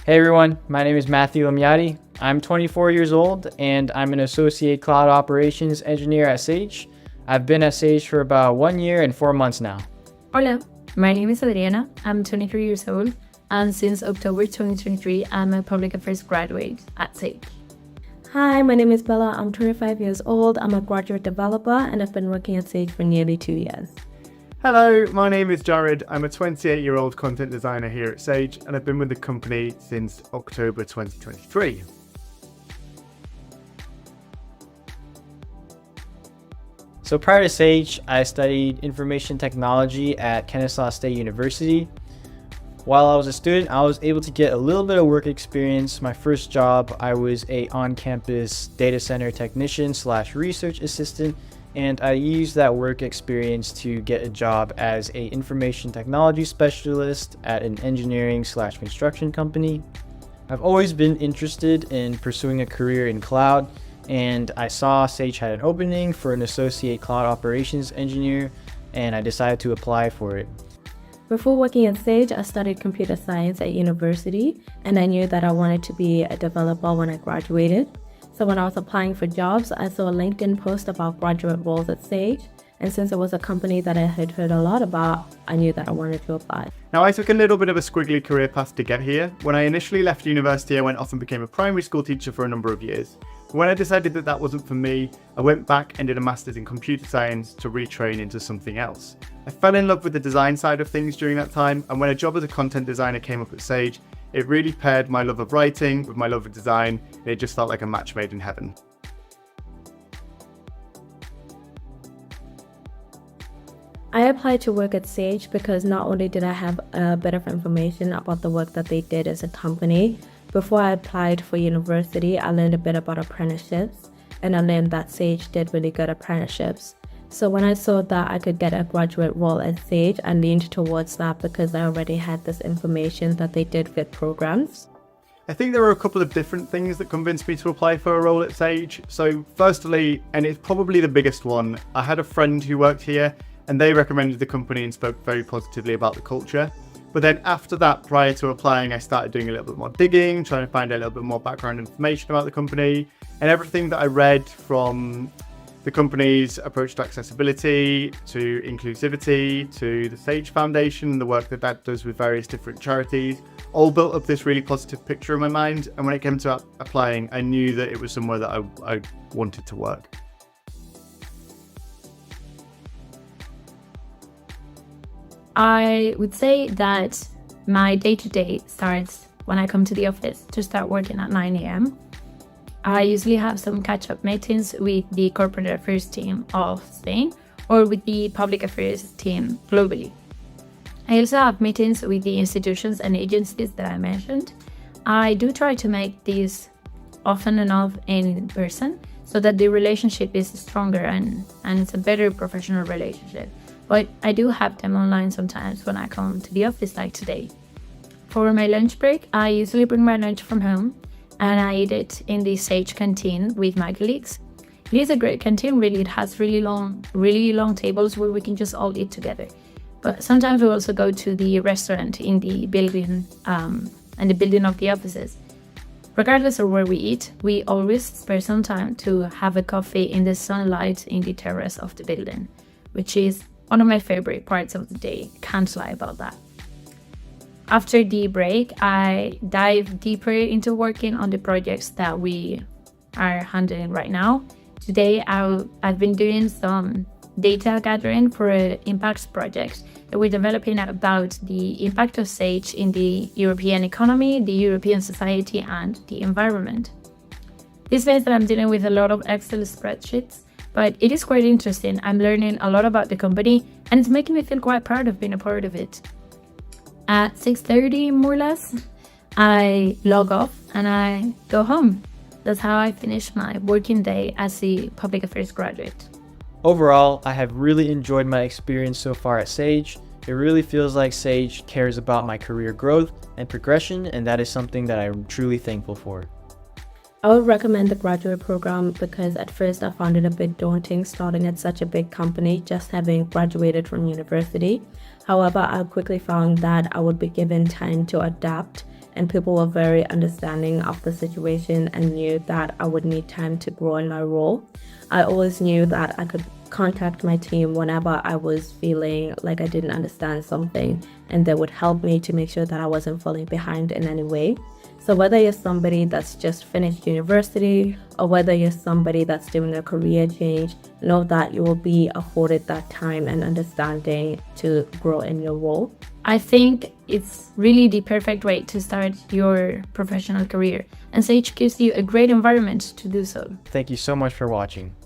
Hey everyone, my name is Matthew Amyati. I'm 24 years old and I'm an associate cloud operations engineer at Sage. I've been at Sage for about 1 year and 4 months now. Hola, my name is Adriana. I'm 23 years old, and since October 2023, I'm a public affairs graduate at Sage. Hi, my name is Bella. I'm 25 years old. I'm a graduate developer and I've been working at Sage for nearly 2 years. Hello, my name is Jared. I'm a 28-year-old content designer here at Sage and I've been with the company since October 2023. So prior to Sage, I studied information technology at Kennesaw State University. While I was a student, I was able to get a little bit of work experience. My first job, I was a on-campus data center technician / research assistant, and I used that work experience to get a job as an information technology specialist at an engineering / construction company. I've always been interested in pursuing a career in cloud, and I saw Sage had an opening for an associate cloud operations engineer, and I decided to apply for it. Before working at Sage, I studied computer science at university and I knew that I wanted to be a developer when I graduated. So when I was applying for jobs, I saw a LinkedIn post about graduate roles at Sage. And since it was a company that I had heard a lot about, I knew that I wanted to apply. Now, I took a little bit of a squiggly career path to get here. When I initially left university, I went off and became a primary school teacher for a number of years. But when I decided that that wasn't for me, I went back and did a master's in computer science to retrain into something else. I fell in love with the design side of things during that time, and when a job as a content designer came up at Sage, it really paired my love of writing with my love of design, and it just felt like a match made in heaven. I applied to work at Sage because not only did I have a bit of information about the work that they did as a company, before I applied for university, I learned a bit about apprenticeships, and I learned that Sage did really good apprenticeships. So when I saw that I could get a graduate role at Sage, I leaned towards that because I already had this information that they did good programs. I think there are a couple of different things that convinced me to apply for a role at Sage. So firstly, and it's probably the biggest one, I had a friend who worked here and they recommended the company and spoke very positively about the culture. But then after that, prior to applying, I started doing a little bit more digging, trying to find a little bit more background information about the company, and everything that I read from the company's approach to accessibility, to inclusivity, to the Sage Foundation and the work that that does with various different charities, all built up this really positive picture in my mind. And when it came to applying, I knew that it was somewhere that I wanted to work. I would say that my day-to-day starts when I come to the office to start working at 9 a.m. I usually have some catch-up meetings with the corporate affairs team of Spain or with the public affairs team globally. I also have meetings with the institutions and agencies that I mentioned. I do try to make these often enough in person so that the relationship is stronger and it's a better professional relationship. But I do have them online sometimes when I come to the office like today. For my lunch break, I usually bring my lunch from home and I eat it in the Sage canteen with my colleagues. It is a great canteen, really. It has really long tables where we can just all eat together. But sometimes we also go to the restaurant in the building of the offices. Regardless of where we eat, we always spare some time to have a coffee in the sunlight in the terrace of the building, which is one of my favorite parts of the day. Can't lie about that. After the break, I dive deeper into working on the projects that we are handling right now. Today, I've been doing some data gathering for an impact project that we're developing about the impact of Sage in the European economy, the European society, and the environment. This means that I'm dealing with a lot of Excel spreadsheets, but it is quite interesting. I'm learning a lot about the company, and it's making me feel quite proud of being a part of it. At 6:30, more or less, I log off and I go home. That's how I finish my working day as a public affairs graduate. Overall, I have really enjoyed my experience so far at Sage. It really feels like Sage cares about my career growth and progression, and that is something that I'm truly thankful for. I would recommend the graduate program because at first I found it a bit daunting starting at such a big company, just having graduated from university. However, I quickly found that I would be given time to adapt and people were very understanding of the situation and knew that I would need time to grow in my role. I always knew that I could contact my team whenever I was feeling like I didn't understand something, and they would help me to make sure that I wasn't falling behind in any way. So whether you're somebody that's just finished university or whether you're somebody that's doing a career change, know that you will be afforded that time and understanding to grow in your role. I think it's really the perfect way to start your professional career, and Sage gives you a great environment to do so. Thank you so much for watching.